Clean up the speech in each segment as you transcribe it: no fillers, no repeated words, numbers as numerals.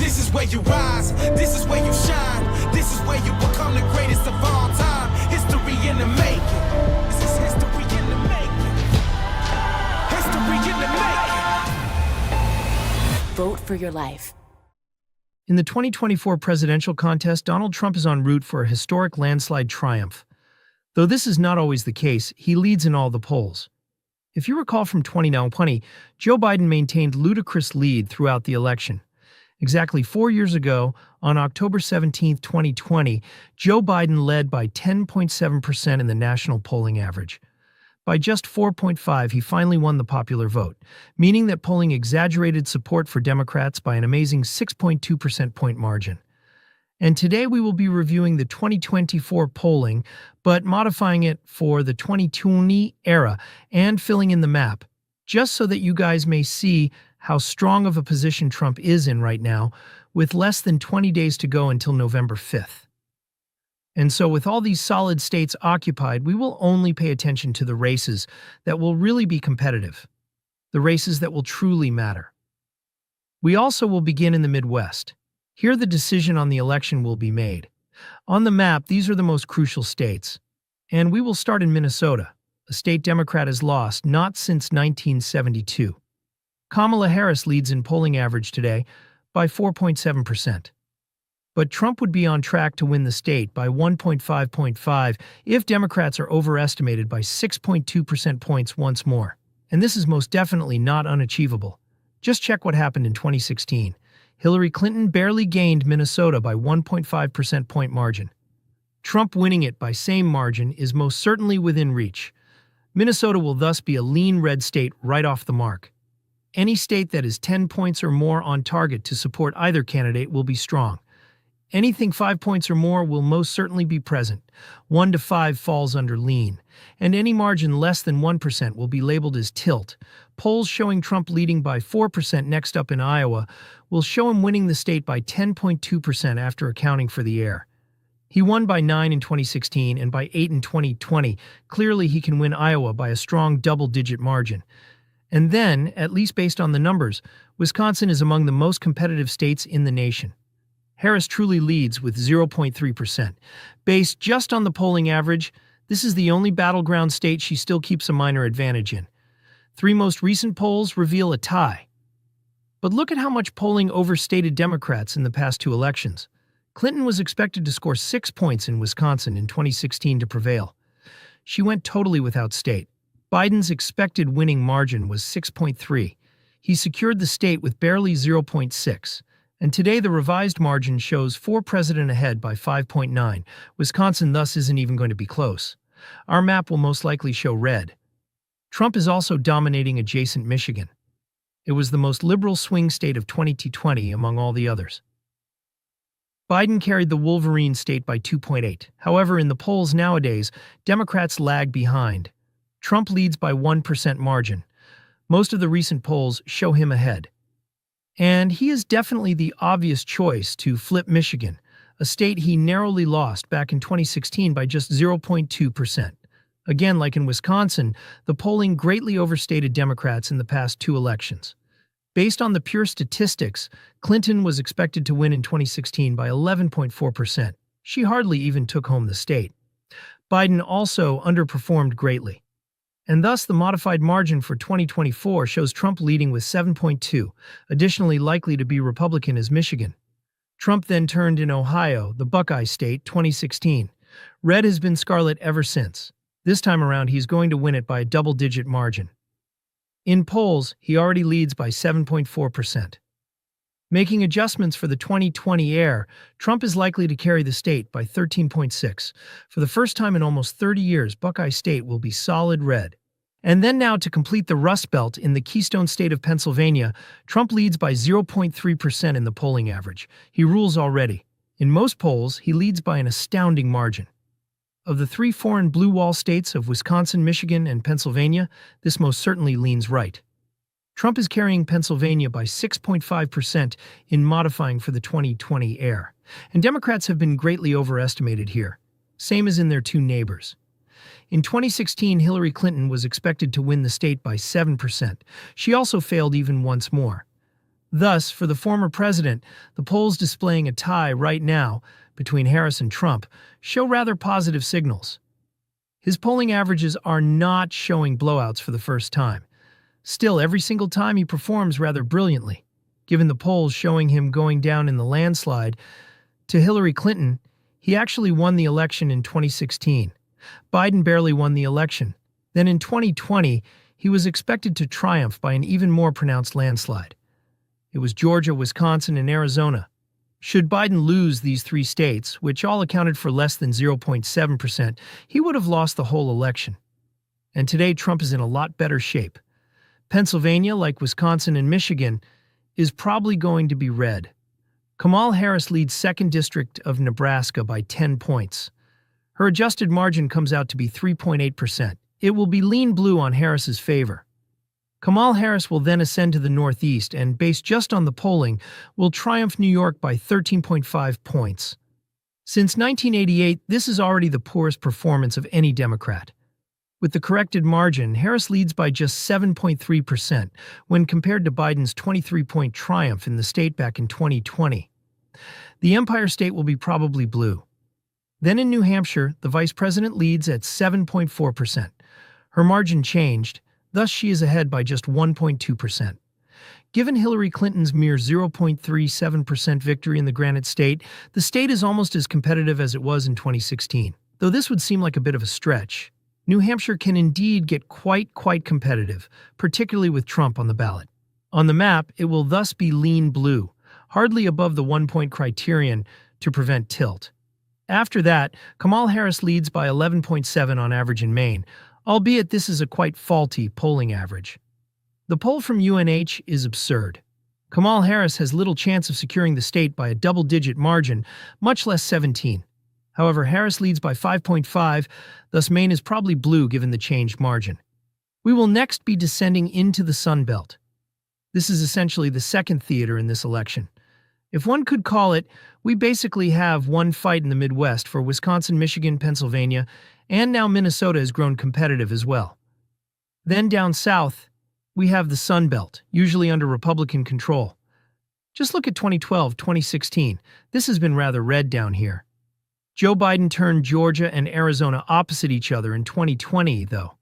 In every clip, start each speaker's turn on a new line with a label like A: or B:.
A: This is where you rise, this is where you shine, this is where you become the greatest of all time. History in the making. This is history in the making. History in the making.
B: Vote for your life.
C: In the 2024 presidential contest, Donald Trump is en route for a historic landslide triumph. Though this is not always the case, he leads in all the polls. If you recall from 2020, Joe Biden maintained ludicrous lead throughout the election. Exactly 4 years ago, on October 17, 2020, Joe Biden led by 10.7% in the national polling average. By just 4.5, he finally won the popular vote, meaning that polling exaggerated support for Democrats by an amazing 6.2 percentage point margin. And today we will be reviewing the 2024 polling, but modifying it for the 2020 era and filling in the map, just so that you guys may see how strong of a position Trump is in right now, with less than 20 days to go until November 5th. And so with all these solid states occupied, we will only pay attention to the races that will really be competitive, the races that will truly matter. We also will begin in the Midwest. Here the decision on the election will be made. On the map, these are the most crucial states. And we will start in Minnesota, a state Democrat has lost not since 1972. Kamala Harris leads in polling average today by 4.7%. But Trump would be on track to win the state by 1.5 if Democrats are overestimated by 6.2 percentage points once more. And this is most definitely not unachievable. Just check what happened in 2016. Hillary Clinton barely gained Minnesota by 1.5 percentage point margin. Trump winning it by same margin is most certainly within reach. Minnesota will thus be a lean red state right off the mark. Any state that is 10 points or more on target to support either candidate will be strong. Anything 5 points or more will most certainly be present. 1 to 5 falls under lean. And any margin less than 1% will be labeled as tilt. Polls showing Trump leading by 4% next up in Iowa will show him winning the state by 10.2% after accounting for the air. He won by 9 in 2016 and by 8 in 2020. Clearly he can win Iowa by a strong double-digit margin. And then, at least based on the numbers, Wisconsin is among the most competitive states in the nation. Harris truly leads with 0.3%. Based just on the polling average, this is the only battleground state she still keeps a minor advantage in. 3 most recent polls reveal a tie. But look at how much polling overstated Democrats in the past 2 elections. Clinton was expected to score 6 points in Wisconsin in 2016 to prevail. She went totally without state. Biden's expected winning margin was 6.3. He secured the state with barely 0.6. And today the revised margin shows 4 president ahead by 5.9. Wisconsin thus isn't even going to be close. Our map will most likely show red. Trump is also dominating adjacent Michigan. It was the most liberal swing state of 2020 among all the others. Biden carried the Wolverine state by 2.8. However, in the polls nowadays, Democrats lag behind. Trump leads by 1% margin. Most of the recent polls show him ahead. And he is definitely the obvious choice to flip Michigan, a state he narrowly lost back in 2016 by just 0.2%. Again, like in Wisconsin, the polling greatly overstated Democrats in the past 2 elections. Based on the pure statistics, Clinton was expected to win in 2016 by 11.4%. She hardly even took home the state. Biden also underperformed greatly. And thus the modified margin for 2024 shows Trump leading with 7.2, additionally likely to be Republican as Michigan. Trump then turned in Ohio, the Buckeye state, 2016. Red has been scarlet ever since. This time around he's going to win it by a double-digit margin. In polls, he already leads by 7.4%. Making adjustments for the 2020 air, Trump is likely to carry the state by 13.6. For the first time in almost 30 years, Buckeye State will be solid red. And then now to complete the Rust Belt in the Keystone State of Pennsylvania, Trump leads by 0.3% in the polling average. He rules already. In most polls, he leads by an astounding margin. Of the 3 foreign blue wall states of Wisconsin, Michigan, and Pennsylvania, this most certainly leans right. Trump is carrying Pennsylvania by 6.5% in modifying for the 2020 air. And Democrats have been greatly overestimated here, same as in their 2 neighbors. In 2016, Hillary Clinton was expected to win the state by 7%. She also failed even once more. Thus, for the former president, the polls displaying a tie right now between Harris and Trump show rather positive signals. His polling averages are not showing blowouts for the first time. Still, every single time he performs rather brilliantly, given the polls showing him going down in the landslide to Hillary Clinton. He actually won the election in 2016. Biden barely won the election. Then in 2020, he was expected to triumph by an even more pronounced landslide. It was Georgia, Wisconsin, and Arizona. Should Biden lose these three states, which all accounted for less than 0.7%, he would have lost the whole election. And today, Trump is in a lot better shape. Pennsylvania, like Wisconsin and Michigan, is probably going to be red. Kamala Harris leads 2nd District of Nebraska by 10 points. Her adjusted margin comes out to be 3.8%. It will be lean blue on Harris's favor. Kamala Harris will then ascend to the Northeast and, based just on the polling, will triumph New York by 13.5 points. Since 1988, this is already the poorest performance of any Democrat. With the corrected margin, Harris leads by just 7.3% when compared to Biden's 23-point triumph in the state back in 2020. The Empire State will be probably blue. Then in New Hampshire, the vice president leads at 7.4%. Her margin changed, thus she is ahead by just 1.2%. Given Hillary Clinton's mere 0.37% victory in the Granite State, the state is almost as competitive as it was in 2016. Though this would seem like a bit of a stretch, New Hampshire can indeed get quite competitive, particularly with Trump on the ballot. On the map, it will thus be lean blue, hardly above the 1-point criterion to prevent tilt. After that, Kamala Harris leads by 11.7 on average in Maine, albeit this is a quite faulty polling average. The poll from UNH is absurd. Kamala Harris has little chance of securing the state by a double-digit margin, much less 17. However, Harris leads by 5.5, thus Maine is probably blue given the changed margin. We will next be descending into the Sun Belt. This is essentially the second theater in this election. If one could call it, we basically have one fight in the Midwest for Wisconsin, Michigan, Pennsylvania, and now Minnesota has grown competitive as well. Then down south, we have the Sun Belt, usually under Republican control. Just look at 2012, 2016. This has been rather red down here. Joe Biden turned Georgia and Arizona opposite each other in 2020, though.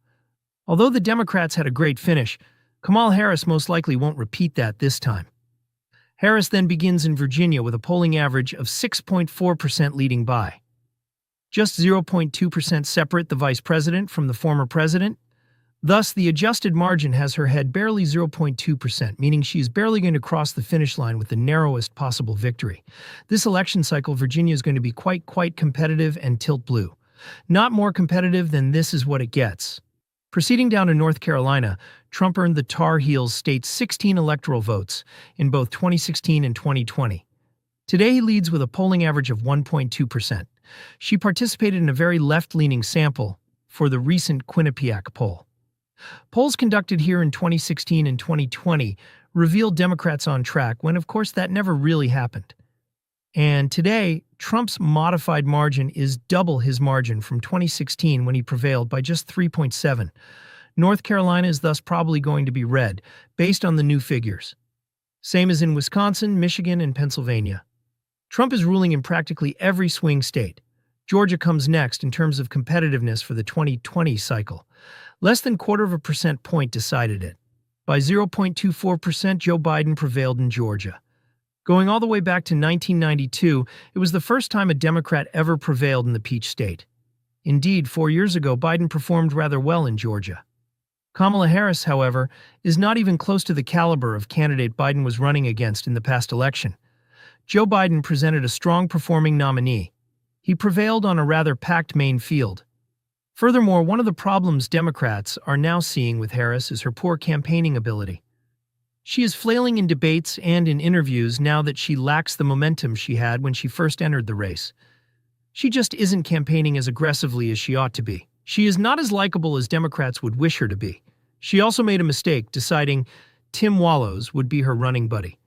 C: Although the Democrats had a great finish, Kamala Harris most likely won't repeat that this time. Harris then begins in Virginia with a polling average of 6.4% leading by. Just 0.2% separate the vice president from the former president. Thus, the adjusted margin has her head barely 0.2%, meaning she is barely going to cross the finish line with the narrowest possible victory. This election cycle, Virginia is going to be quite competitive and tilt blue. Not more competitive than this is what it gets. Proceeding down to North Carolina, Trump earned the Tar Heels state's 16 electoral votes in both 2016 and 2020. Today he leads with a polling average of 1.2%. She participated in a very left-leaning sample for the recent Quinnipiac poll. Polls conducted here in 2016 and 2020 revealed Democrats on track when, of course, that never really happened. And today, Trump's modified margin is double his margin from 2016 when he prevailed by just 3.7. North Carolina is thus probably going to be red, based on the new figures. Same as in Wisconsin, Michigan, and Pennsylvania. Trump is ruling in practically every swing state. Georgia comes next in terms of competitiveness for the 2020 cycle. Less than 0.25% point decided it. By 0.24%, Joe Biden prevailed in Georgia. Going all the way back to 1992, it was the first time a Democrat ever prevailed in the Peach State. Indeed, 4 years ago, Biden performed rather well in Georgia. Kamala Harris, however, is not even close to the caliber of candidate Biden was running against in the past election. Joe Biden presented a strong-performing nominee. He prevailed on a rather packed Maine field. Furthermore, one of the problems Democrats are now seeing with Harris is her poor campaigning ability. She is flailing in debates and in interviews now that she lacks the momentum she had when she first entered the race. She just isn't campaigning as aggressively as she ought to be. She is not as likable as Democrats would wish her to be. She also made a mistake deciding Tim Walz would be her running buddy.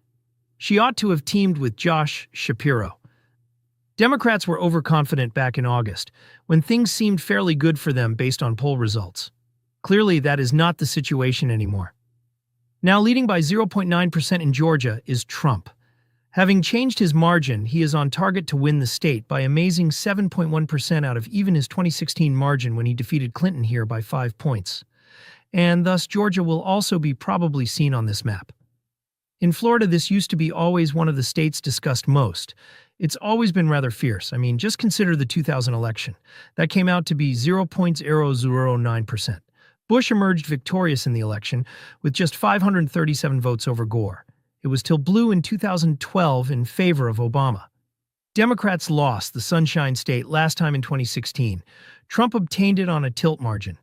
C: She ought to have teamed with Josh Shapiro. Democrats were overconfident back in August, when things seemed fairly good for them based on poll results. Clearly, that is not the situation anymore. Now leading by 0.9% in Georgia is Trump. Having changed his margin, he is on target to win the state by amazing 7.1% out of even his 2016 margin when he defeated Clinton here by 5 points. And thus Georgia will also be probably seen on this map. In Florida, this used to be always one of the states discussed most. It's always been rather fierce. I mean, just consider the 2000 election. That came out to be 0.009%. Bush emerged victorious in the election with just 537 votes over Gore. It was till blue in 2012 in favor of Obama. Democrats lost the Sunshine State last time in 2016. Trump obtained it on a tilt margin.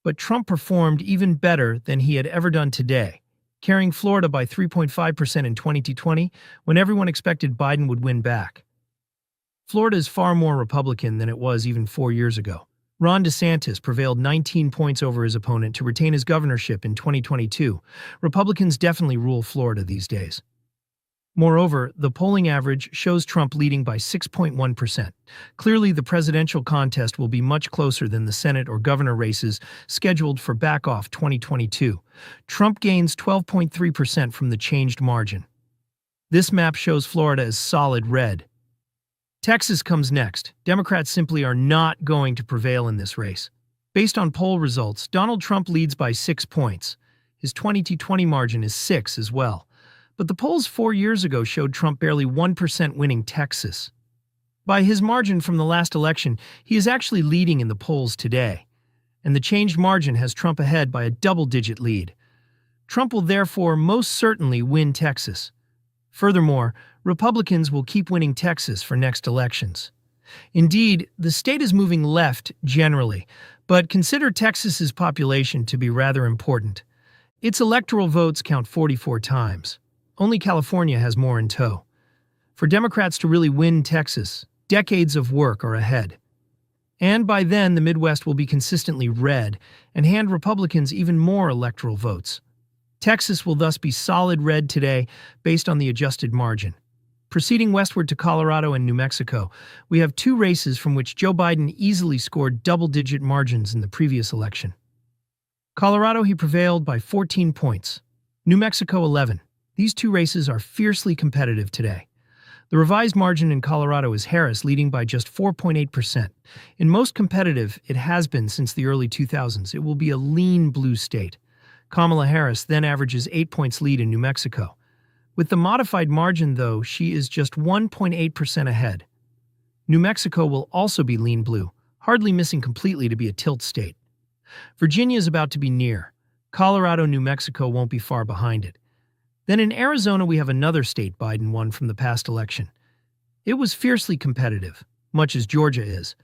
C: But Trump performed even better than he had ever done today, carrying Florida by 3.5% in 2020 when everyone expected Biden would win back. Florida is far more Republican than it was even 4 years ago. Ron DeSantis prevailed 19 points over his opponent to retain his governorship in 2022. Republicans definitely rule Florida these days. Moreover, the polling average shows Trump leading by 6.1%. Clearly, the presidential contest will be much closer than the Senate or governor races scheduled for back-off 2022. Trump gains 12.3% from the changed margin. This map shows Florida as solid red. Texas comes next. Democrats simply are not going to prevail in this race. Based on poll results, Donald Trump leads by 6 points. His 2020 margin is 6 as well. But the polls 4 years ago showed Trump barely 1% winning Texas. By his margin from the last election, he is actually leading in the polls today. And the changed margin has Trump ahead by a double-digit lead. Trump will therefore most certainly win Texas. Furthermore, Republicans will keep winning Texas for next elections. Indeed, the state is moving left generally, but consider Texas's population to be rather important. Its electoral votes count 44 times. Only California has more in tow. For Democrats to really win Texas, decades of work are ahead. And by then, the Midwest will be consistently red and hand Republicans even more electoral votes. Texas will thus be solid red today based on the adjusted margin. Proceeding westward to Colorado and New Mexico, we have 2 races from which Joe Biden easily scored double-digit margins in the previous election. Colorado, he prevailed by 14 points. New Mexico, 11. These 2 races are fiercely competitive today. The revised margin in Colorado is Harris leading by just 4.8%. In most competitive, it has been since the early 2000s. It will be a lean blue state. Kamala Harris then averages 8 points lead in New Mexico. With the modified margin, though, she is just 1.8% ahead. New Mexico will also be lean blue, hardly missing completely to be a tilt state. Virginia is about to be near. Colorado, New Mexico won't be far behind it. Then in Arizona, we have another state Biden won from the past election. It was fiercely competitive, much as Georgia is.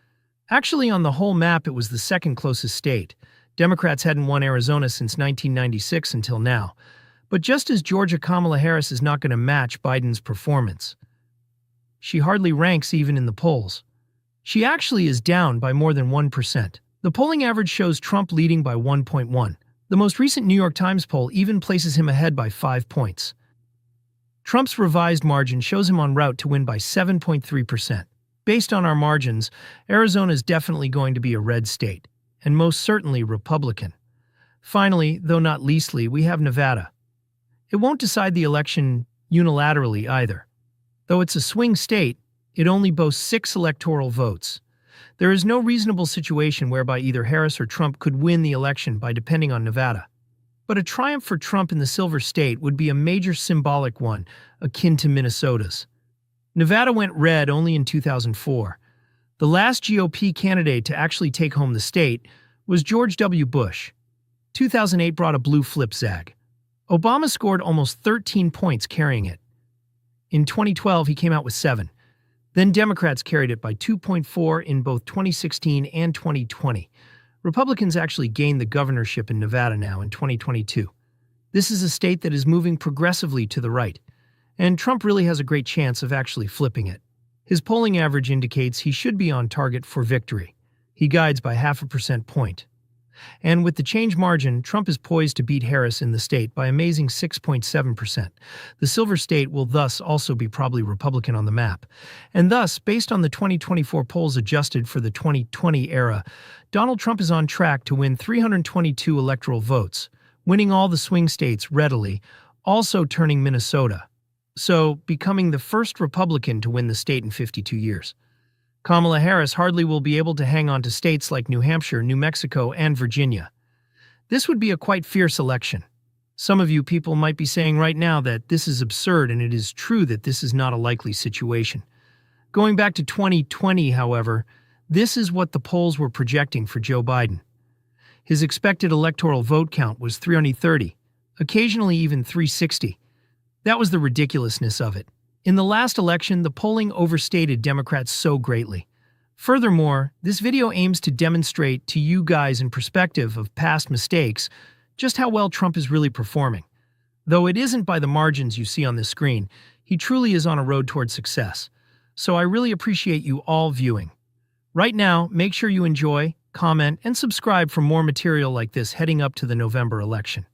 C: Actually, on the whole map, it was the second closest state. Democrats hadn't won Arizona since 1996 until now. But just as Georgia, Kamala Harris is not going to match Biden's performance. She hardly ranks even in the polls. She actually is down by more than 1%. The polling average shows Trump leading by 1.1. The most recent New York Times poll even places him ahead by 5 points. Trump's revised margin shows him en route to win by 7.3%. Based on our margins, Arizona is definitely going to be a red state, and most certainly Republican. Finally, though not leastly, we have Nevada. It won't decide the election unilaterally either. Though it's a swing state, it only boasts 6 electoral votes. There is no reasonable situation whereby either Harris or Trump could win the election by depending on Nevada. But a triumph for Trump in the Silver State would be a major symbolic one, akin to Minnesota's. Nevada went red only in 2004. The last GOP candidate to actually take home the state was George W. Bush. 2008 brought a blue flip zag. Obama scored almost 13 points carrying it. In 2012, he came out with 7. Then Democrats carried it by 2.4 in both 2016 and 2020. Republicans actually gained the governorship in Nevada now in 2022. This is a state that is moving progressively to the right, and Trump really has a great chance of actually flipping it. His polling average indicates he should be on target for victory. He guides by 0.5 percentage point. And with the change margin, Trump is poised to beat Harris in the state by amazing 6.7%. The Silver State will thus also be probably Republican on the map. And thus, based on the 2024 polls adjusted for the 2020 era, Donald Trump is on track to win 322 electoral votes, winning all the swing states readily, also turning Minnesota, so becoming the first Republican to win the state in 52 years. Kamala Harris hardly will be able to hang on to states like New Hampshire, New Mexico, and Virginia. This would be a quite fierce election. Some of you people might be saying right now that this is absurd, and it is true that this is not a likely situation. Going back to 2020, however, this is what the polls were projecting for Joe Biden. His expected electoral vote count was 330, occasionally even 360. That was the ridiculousness of it. In the last election, the polling overstated Democrats so greatly. Furthermore, this video aims to demonstrate to you guys in perspective of past mistakes just how well Trump is really performing. Though it isn't by the margins you see on this screen, he truly is on a road toward success. So I really appreciate you all viewing. Right now, make sure you enjoy, comment, and subscribe for more material like this heading up to the November election.